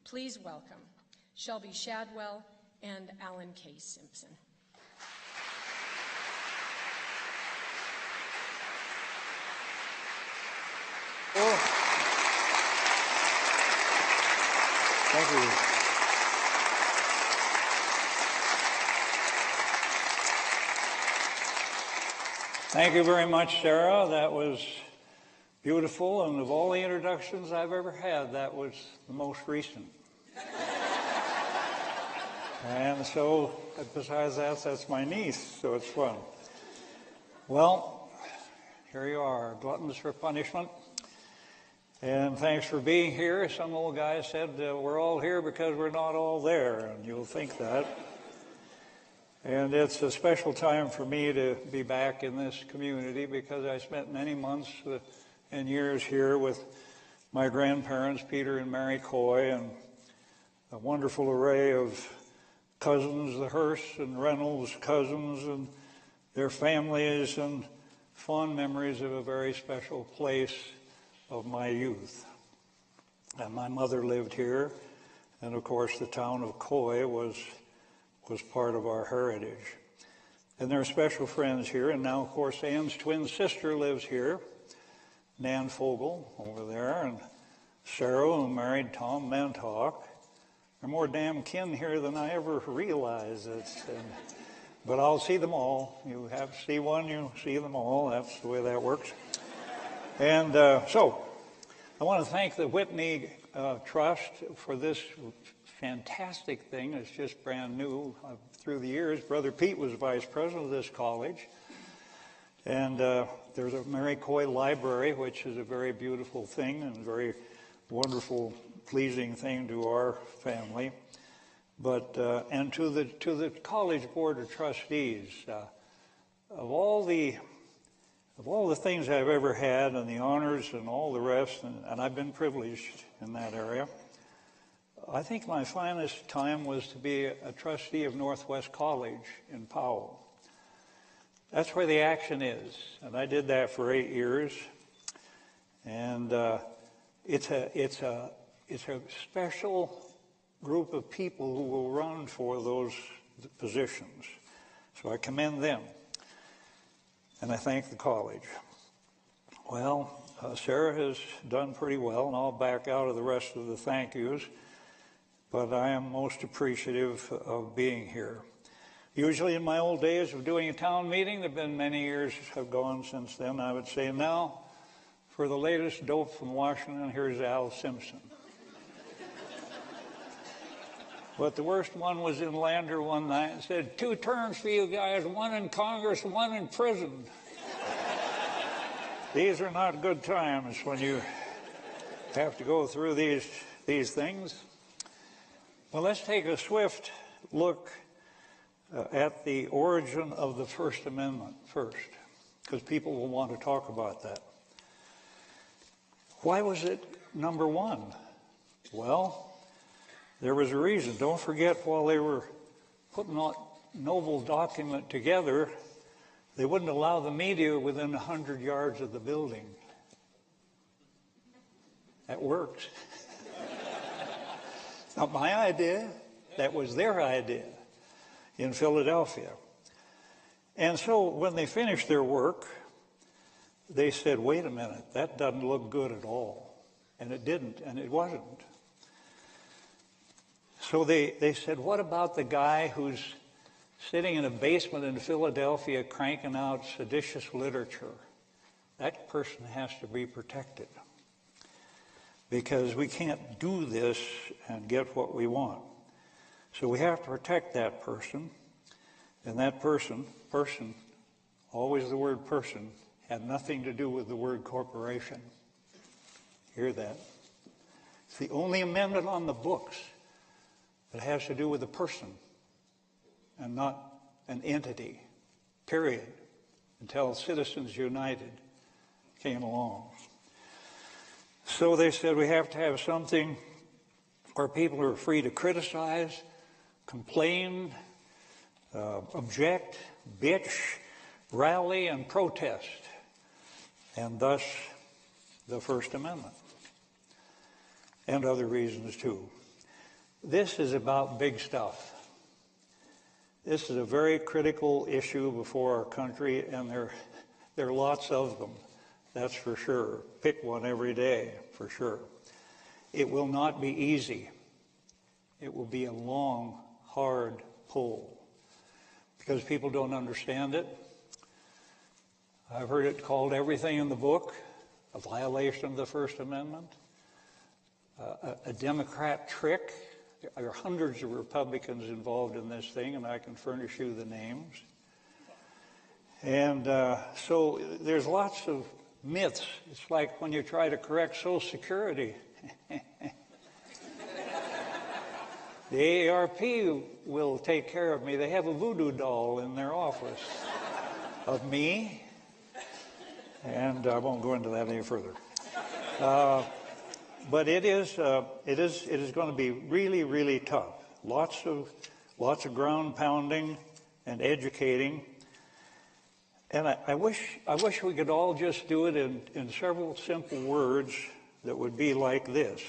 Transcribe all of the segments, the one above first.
Please welcome Shelby Shadwell and Alan K. Simpson. Oh. Thank you. Thank you very much, Sarah. That was beautiful, and of all the introductions I've ever had, that was the most recent. And so, besides that, that's my niece, so it's fun. Well, here you are, gluttons for punishment. And thanks for being here. Some old guy said we're all here because we're not all there, and you'll think that. And it's a special time for me to be back in this community because I spent many months and years here with my grandparents, Peter and Mary Coy, and a wonderful array of cousins, the Hearsts and Reynolds cousins and their families, and fond memories of a very special place of my youth. And my mother lived here, and of course the town of Coy was part of our heritage. And there are special friends here, and now of course Ann's twin sister lives here, Nan Fogel over there, and Sarah, who married Tom Mantock. There are more damn kin here than I ever realized. But I'll see them all. You have to see one, you see them all. That's the way that works. And so I want to thank the Whitney Trust for this fantastic thing. It's just brand new. Through the years, Brother Pete was vice president of this college. And there's a Mary Coy Library, which is a very beautiful thing and very wonderful, pleasing thing to our family. But and to the college board of trustees, of all the things I've ever had and the honors and all the rest, and I've been privileged in that area, I think my finest time was to be a trustee of Northwest College in Powell. That's where the action is, and I did that for 8 years. And it's a special group of people who will run for those positions. So I commend them, and I thank the college. Well, Sarah has done pretty well, and I'll back out of the rest of the thank yous, but I am most appreciative of being here. Usually in my old days of doing a town meeting, there have been many years have gone since then, I would say now, for the latest dope from Washington, here's Al Simpson. But the worst one was in Lander one night and said, 2 terms for you guys, 1 in Congress, 1 in prison. These are not good times when you have to go through these things. Well, let's take a swift look at the origin of the First Amendment first, because people will want to talk about that. Why was it number 1? Well, there was a reason. Don't forget, while they were putting that noble document together, they wouldn't allow the media within 100 yards of the building. That worked. Not my idea. That was their idea in Philadelphia. And so when they finished their work, they said, wait a minute, that doesn't look good at all. And it didn't, and it wasn't. So they said, what about the guy who's sitting in a basement in Philadelphia cranking out seditious literature? That person has to be protected, because we can't do this and get what we want. So we have to protect that person, and that person, always the word person, had nothing to do with the word corporation. Hear that? It's the only amendment on the books that has to do with a person and not an entity, period, until Citizens United came along. So they said we have to have something where people are free to criticize, complain, object, bitch, rally, and protest, and thus the First Amendment, and other reasons too. This is about big stuff. This is a very critical issue before our country, and there are lots of them, that's for sure. Pick one every day, for sure. It will not be easy. It will be a long, hard pull because people don't understand it. I've heard it called everything in the book, a violation of the First Amendment, a Democrat trick. There are hundreds of Republicans involved in this thing, and I can furnish you the names. And so there's lots of myths. It's like when you try to correct Social Security. The AARP will take care of me. They have a voodoo doll in their office of me. And I won't go into that any further. But it is going to be really, really tough. Lots of ground pounding and educating. And I wish we could all just do it in several simple words that would be like this.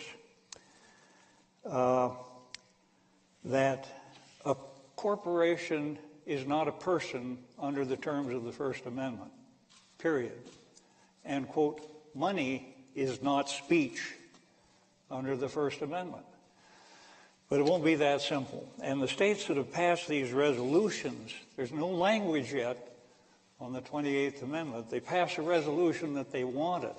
That a corporation is not a person under the terms of the First Amendment, period. And, quote, money is not speech under the First Amendment. But it won't be that simple. And the states that have passed these resolutions, there's no language yet on the 28th Amendment. They passed a resolution that they wanted.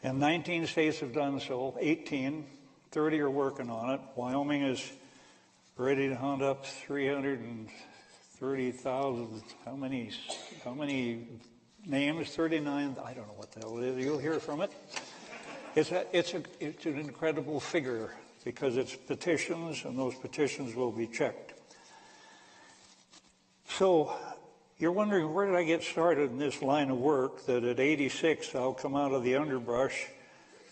And 19 states have done so, 18, 30 are working on it. Wyoming is ready to hunt up 330,000, how many names? 39, I don't know what the hell it is. You'll hear from it. It's an incredible figure because it's petitions, and those petitions will be checked. So you're wondering, where did I get started in this line of work that at 86 I'll come out of the underbrush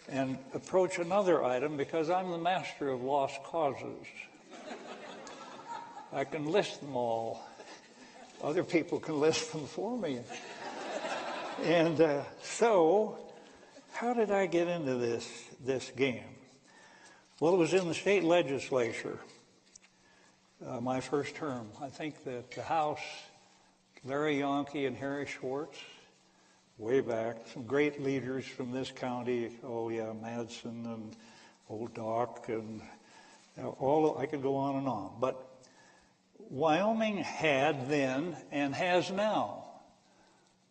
and approach another item because I'm the master of lost causes. I can list them all. Other people can list them for me. And so, how did I get into this game? Well, it was in the state legislature, my first term. I think that the House, Larry Yonke and Harry Schwartz, way back, some great leaders from this county, Madsen and Old Doc, and I could go on and on. But Wyoming had then and has now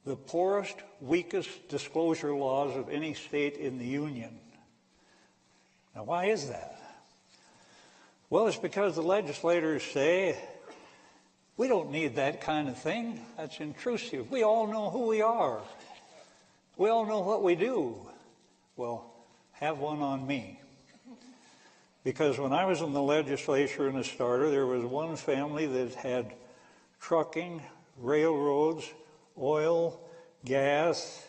the poorest, weakest disclosure laws of any state in the Union. Now, why is that? Well, it's because the legislators say, we don't need that kind of thing. That's intrusive. We all know who we are. We all know what we do. Well, have one on me. Because when I was in the legislature in the starter, there was one family that had trucking, railroads, oil, gas,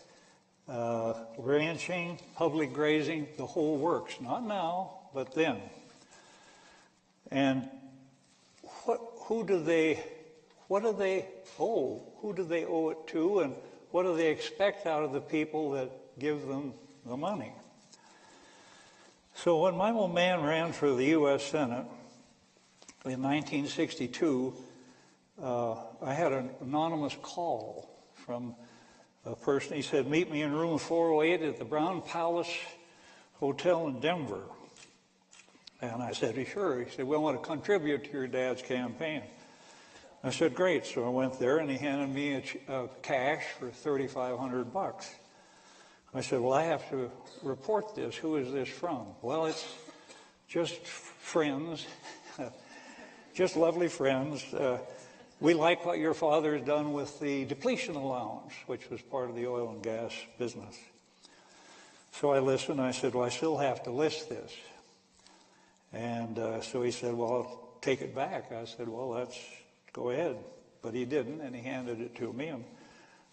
ranching, public grazing, the whole works. Not now, but then. And who do they owe? Who do they owe it to? And what do they expect out of the people that give them the money? So when my old man ran for the U.S. Senate in 1962, I had an anonymous call from a person. He said, meet me in room 408 at the Brown Palace Hotel in Denver. And I said, sure. He said, we want to contribute to your dad's campaign. I said, great. So I went there, and he handed me a cash for $3,500. I said, well, I have to report this. Who is this from? Well, it's just friends, just lovely friends. We like what your father has done with the depletion allowance, which was part of the oil and gas business. So I listened. I said, well, I still have to list this. And so he said, well, I'll take it back. I said, well, go ahead. But he didn't, and he handed it to me. And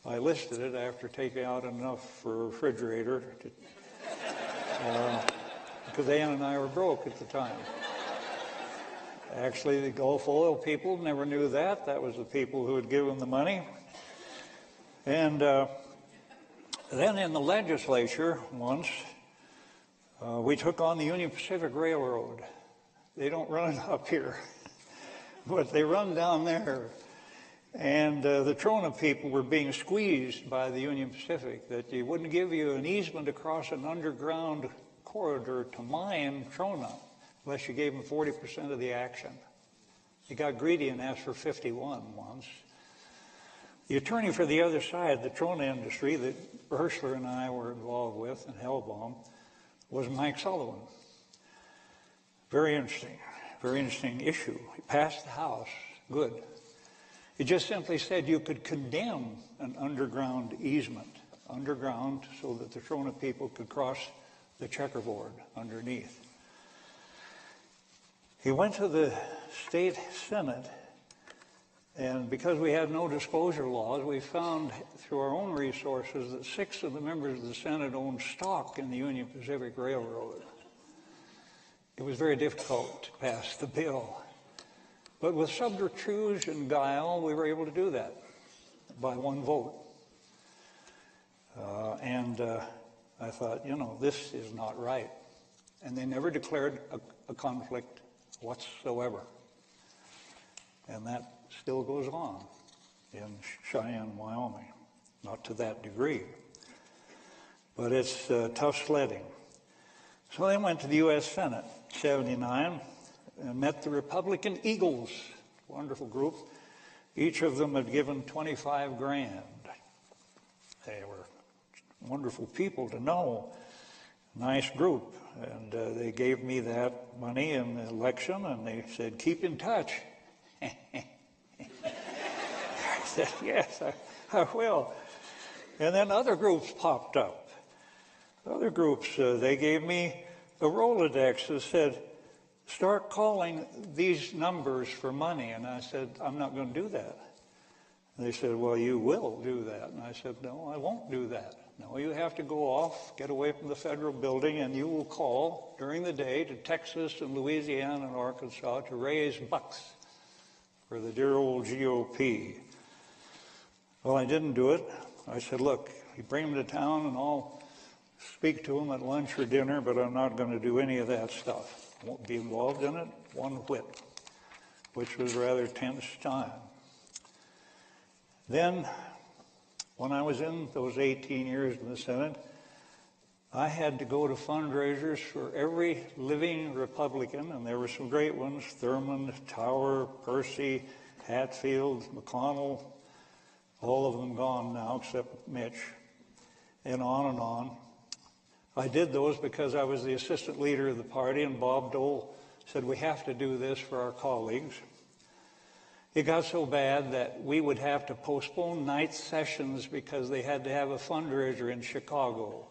I listed it after taking out enough for a refrigerator because Ann and I were broke at the time. Actually, the Gulf oil people never knew that. That was the people who had given the money. And then in the legislature once, we took on the Union Pacific Railroad. They don't run up here, but they run down there. And the Trona people were being squeezed by the Union Pacific, that they wouldn't give you an easement across an underground corridor to mine Trona unless you gave them 40% of the action. They got greedy and asked for 51 once. The attorney for the other side, the Trona industry, that Herschler and I were involved with, and Hellbaum, was Mike Sullivan. Very interesting issue. He passed the House, good. He just simply said you could condemn an underground easement, underground, so that the Trona people could cross the checkerboard underneath. He went to the state Senate, and because we had no disclosure laws, we found through our own resources that 6 of the members of the Senate owned stock in the Union Pacific Railroad. It was very difficult to pass the bill. But with subterfuge and guile, we were able to do that by 1 vote. I thought, this is not right. And they never declared a conflict whatsoever. And that still goes on in Cheyenne, Wyoming. Not to that degree. But it's tough sledding. So they went to the U.S. Senate, 79, and met the Republican Eagles, wonderful group. Each of them had given $25,000. They were wonderful people to know, nice group. And they gave me that money in the election, and they said, keep in touch. I said, yes, I will. And then other groups popped up. Other groups, they gave me a Rolodex that said, start calling these numbers for money. And I said, I'm not going to do that. And they said, well, you will do that. And I said, no, I won't do that. No, you have to go off, get away from the federal building, and you will call during the day to Texas and Louisiana and Arkansas to raise bucks for the dear old GOP. Well, I didn't do it. I said, look, you bring them to town and I'll speak to them at lunch or dinner, but I'm not going to do any of that stuff. I won't be involved in it one whit, which was a rather tense time. Then, when I was in those 18 years in the Senate, I had to go to fundraisers for every living Republican, and there were some great ones, Thurmond, Tower, Percy, Hatfield, McConnell, all of them gone now except Mitch, and on and on. I did those because I was the assistant leader of the party, and Bob Dole said, we have to do this for our colleagues. It got so bad that we would have to postpone night sessions because they had to have a fundraiser in Chicago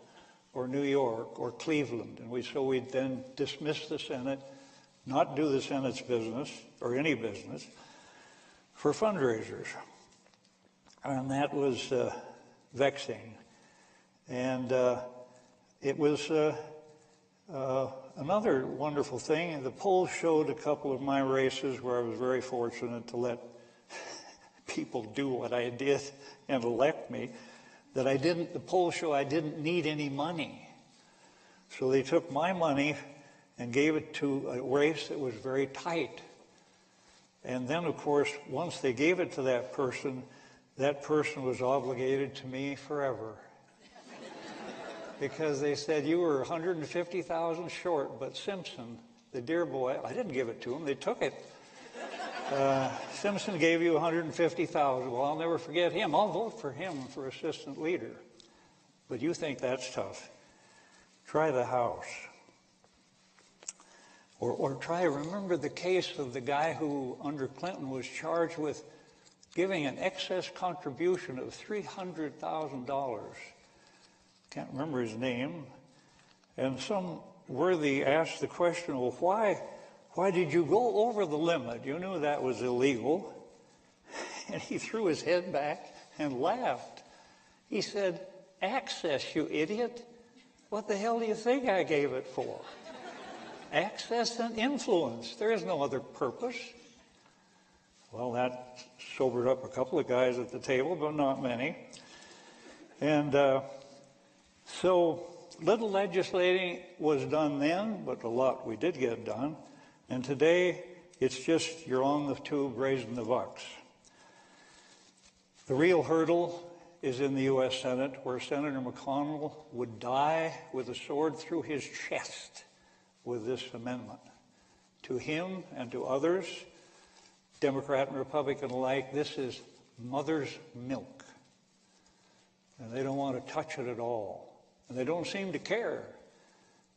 or New York or Cleveland. And so we'd then dismiss the Senate, not do the Senate's business or any business for fundraisers. And that was vexing. And it was another wonderful thing. The polls showed a couple of my races where I was very fortunate to let people do what I did and elect me. The polls show I didn't need any money. So they took my money and gave it to a race that was very tight. And then, of course, once they gave it to that person was obligated to me forever. Because they said, you were 150,000 short, but Simpson, the dear boy, I didn't give it to him, they took it. Simpson gave you 150,000. Well, I'll never forget him. I'll vote for him for assistant leader. But you think that's tough. Try the House. Or remember the case of the guy who, under Clinton, was charged with giving an excess contribution of $300,000. Can't remember his name. And some worthy asked the question, well, why did you go over the limit? You knew that was illegal. And he threw his head back and laughed. He said, access, you idiot. What the hell do you think I gave it for? Access and influence. There is no other purpose. Well, that sobered up a couple of guys at the table, but not many. And so little legislating was done then, but a lot we did get done. And today, it's just you're on the tube raising the bucks. The real hurdle is in the U.S. Senate, where Senator McConnell would die with a sword through his chest with this amendment. To him and to others, Democrat and Republican alike, this is mother's milk. And they don't want to touch it at all. And they don't seem to care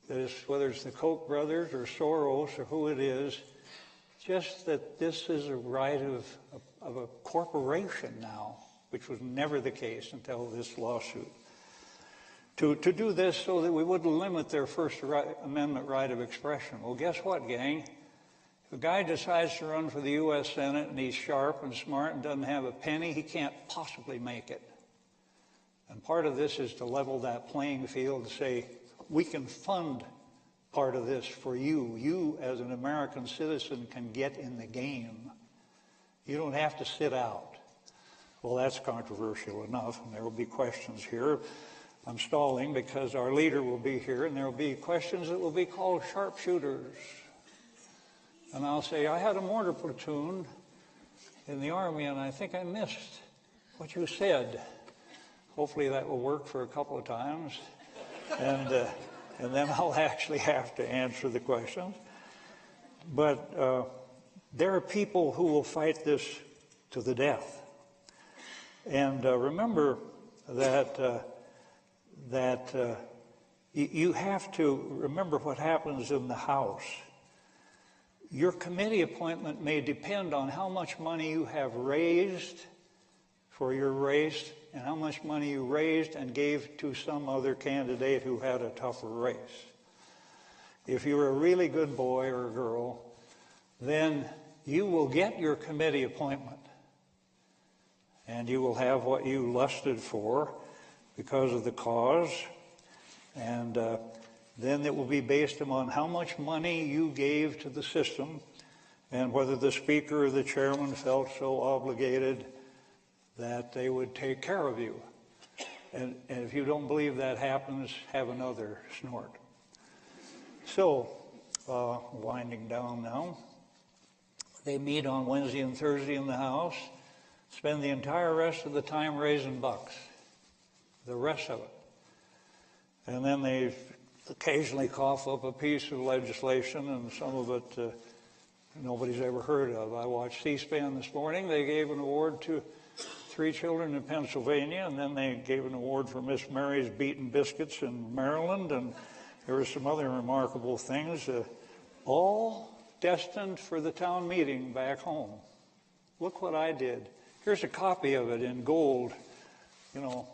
that whether it's the Koch brothers or Soros or who it is, just that this is a right of a corporation now, which was never the case until this lawsuit. To do this so that we wouldn't limit their First Amendment right of expression. Well, guess what, gang? If a guy decides to run for the U.S. Senate and he's sharp and smart and doesn't have a penny, he can't possibly make it. And part of this is to level that playing field, to say, we can fund part of this for you. You, as an American citizen, can get in the game. You don't have to sit out. Well, that's controversial enough, and there will be questions here. I'm stalling because our leader will be here, and there will be questions that will be called sharpshooters. And I'll say, I had a mortar platoon in the Army, and I think I missed what you said. Hopefully that will work for a couple of times, and then I'll actually have to answer the questions. But there are people who will fight this to the death. And remember that you have to remember what happens in the House. Your committee appointment may depend on how much money you have raised for your race and how much money you raised and gave to some other candidate who had a tougher race. If you're a really good boy or girl, then you will get your committee appointment. And you will have what you lusted for because of the cause. And then it will be based upon how much money you gave to the system and whether the speaker or the chairman felt so obligated that they would take care of you. And if you don't believe that happens, have another snort. So, winding down now. They meet on Wednesday and Thursday in the House, spend the entire rest of the time raising bucks, the rest of it. And then they occasionally cough up a piece of legislation, and some of it nobody's ever heard of. I watched C-SPAN this morning. They gave an award to 3 children in Pennsylvania, and then they gave an award for Miss Mary's Beaten Biscuits in Maryland, and there were some other remarkable things, all destined for the town meeting back home. Look what I did. Here's a copy of it in gold. You know,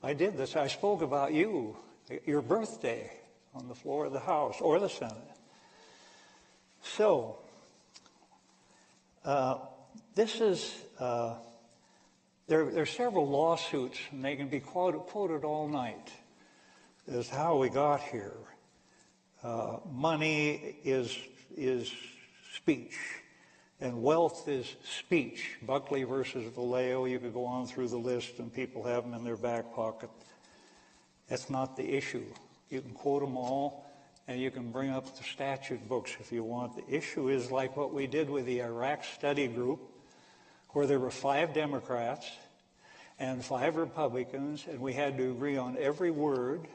I did this. I spoke about you, your birthday, on the floor of the House or the Senate. So, this is, there are several lawsuits, and they can be quoted all night as how we got here. Money is speech, and wealth is speech. Buckley versus Vallejo, you could go on through the list, and people have them in their back pocket. That's not the issue. You can quote them all, and you can bring up the statute books if you want. The issue is like what we did with the Iraq study group, where there were 5 Democrats and 5 Republicans, and we had to agree on every word,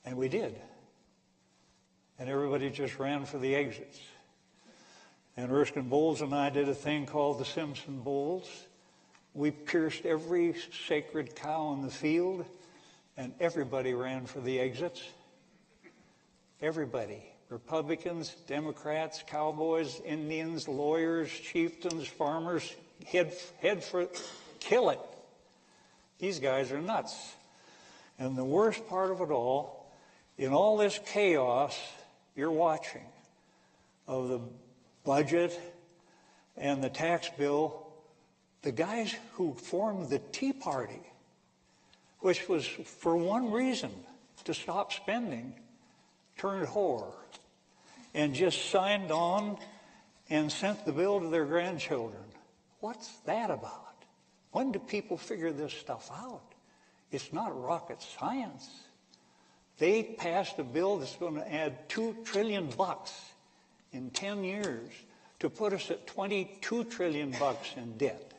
and we did. And everybody just ran for the exits. And Erskine Bowles and I did a thing called the Simpson Bowles. We pierced every sacred cow in the field, and everybody ran for the exits. Everybody. Republicans, Democrats, cowboys, Indians, lawyers, chieftains, farmers, head for, kill it. These guys are nuts. And the worst part of it all, in all this chaos you're watching of the budget and the tax bill, the guys who formed the Tea Party, which was for one reason, to stop spending, turned whore and just signed on and sent the bill to their grandchildren. What's that about? When do people figure this stuff out? It's not rocket science. They passed a bill that's going to add $2 trillion in 10 years to put us at $22 trillion in debt.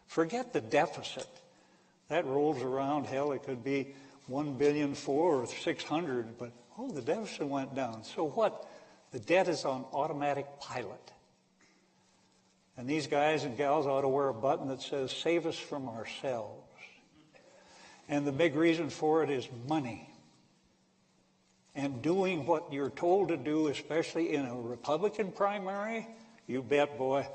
Forget the deficit. That rolls around, hell, it could be $1.4 billion or 600, but the deficit went down. So what? The debt is on automatic pilot. And these guys and gals ought to wear a button that says, save us from ourselves. And the big reason for it is money. And doing what you're told to do, especially in a Republican primary, you bet, boy,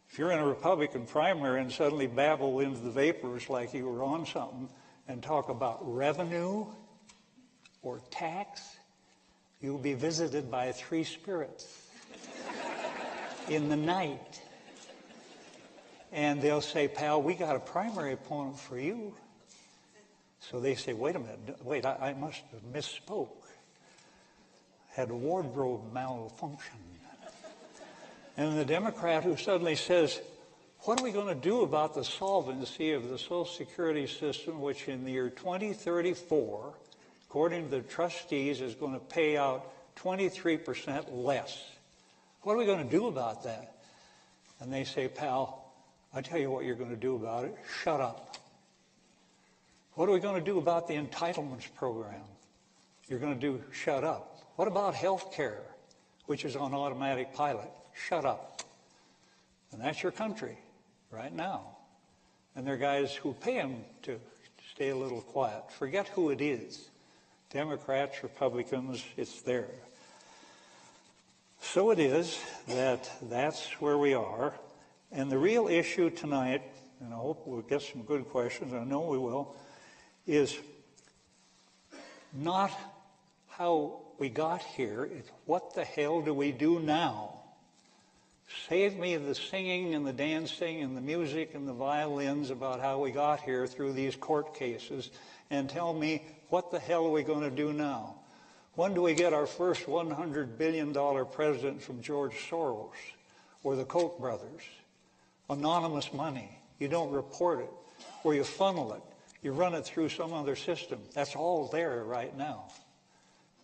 if you're in a Republican primary and suddenly babble into the vapors like you were on something and talk about revenue or tax, you'll be visited by 3 spirits in the night. And they'll say, pal, we got a primary opponent for you. So they say, wait a minute, wait, I must have misspoke. Had a wardrobe malfunction. And the Democrat who suddenly says, what are we going to do about the solvency of the Social Security system, which in the year 2034, according to the trustees, is going to pay out 23% less? What are we going to do about that? And they say, pal, I tell you what you're going to do about it. Shut up. What are we going to do about the entitlements program? You're going to do shut up. What about health care, which is on automatic pilot? Shut up. And that's your country right now. And there are guys who pay them to stay a little quiet. Forget who it is. Democrats, Republicans, it's there. So it is that that's where we are. And the real issue tonight, and I hope we'll get some good questions, I know we will, is not how we got here, it's what the hell do we do now? Save me the singing and the dancing and the music and the violins about how we got here through these court cases, and tell me what the hell are we going to do now? When do we get our first $100 billion president from George Soros or the Koch brothers? Anonymous money. You don't report it, or you funnel it. You run it through some other system. That's all there right now.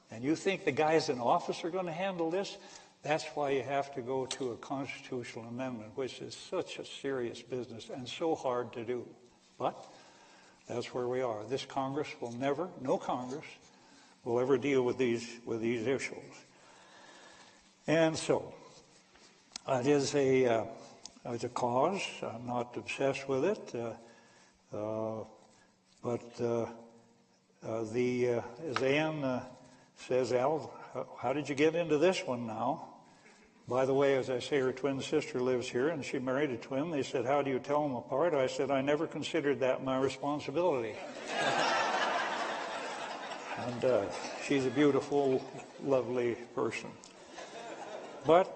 And you think the guys in office are going to handle this? That's why you have to go to a constitutional amendment, which is such a serious business and so hard to do. But that's where we are. This Congress will never, no Congress, will ever deal with these issues. And so, it is a cause. I'm not obsessed with it. As Ann says, Al, how did you get into this one now? By the way, as I say, her twin sister lives here, and she married a twin. They said, how do you tell them apart? I said, I never considered that my responsibility. And she's a beautiful, lovely person. But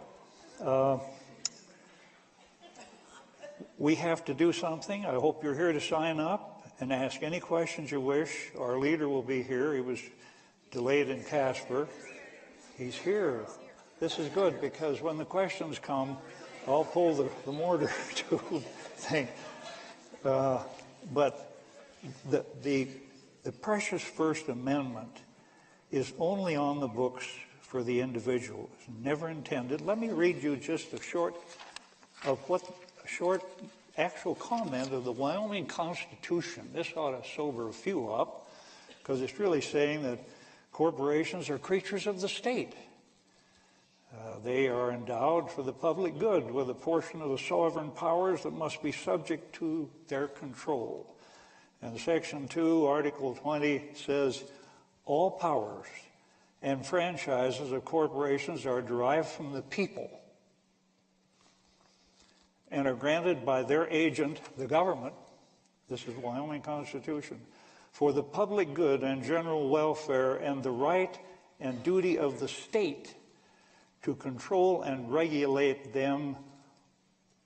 we have to do something. I hope you're here to sign up and ask any questions you wish. Our leader will be here. He was delayed in Casper. He's here. This is good, because when the questions come, I'll pull the mortar tube thing. But the precious First Amendment is only on the books for the individual. It's never intended. Let me read you just a short actual comment of the Wyoming Constitution. This ought to sober a few up, because it's really saying that corporations are creatures of the state. They are endowed for the public good with a portion of the sovereign powers that must be subject to their control. And Section 2, Article 20 says, all powers and franchises of corporations are derived from the people and are granted by their agent, the government, this is Wyoming Constitution, for the public good and general welfare, and the right and duty of the state to control and regulate them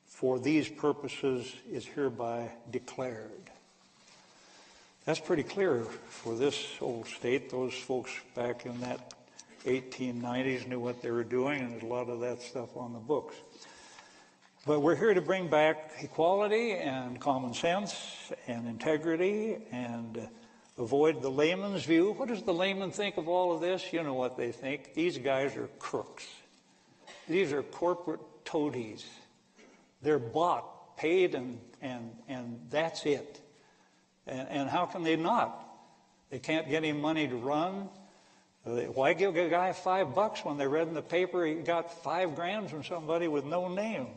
for these purposes is hereby declared. That's pretty clear for this old state. Those folks back in that 1890s knew what they were doing, and there's a lot of that stuff on the books. But we're here to bring back equality and common sense and integrity and avoid the layman's view. What does the layman think of all of this? You know what they think. These guys are crooks. these are corporate toadies. They're bought, paid, and that's it. And how can they not? They can't get any money to run. Why give a guy $5 when they read in the paper he got $5,000 from somebody with no name?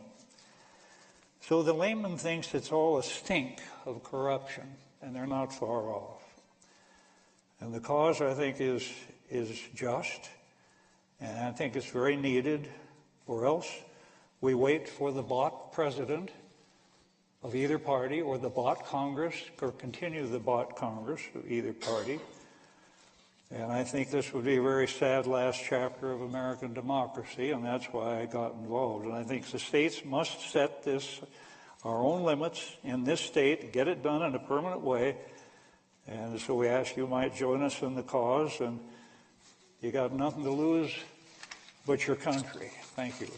So the layman thinks it's all a stink of corruption, and they're not far off. And the cause, I think, is just, and I think it's very needed, or else we wait for the bought president of either party, or the bought Congress, or continue the bought Congress of either party. And I think this would be a very sad last chapter of American democracy, and that's why I got involved. And I think the states must set this, our own limits in this state, get it done in a permanent way. And so we ask you might join us in the cause, and you got nothing to lose but your country. Thank you.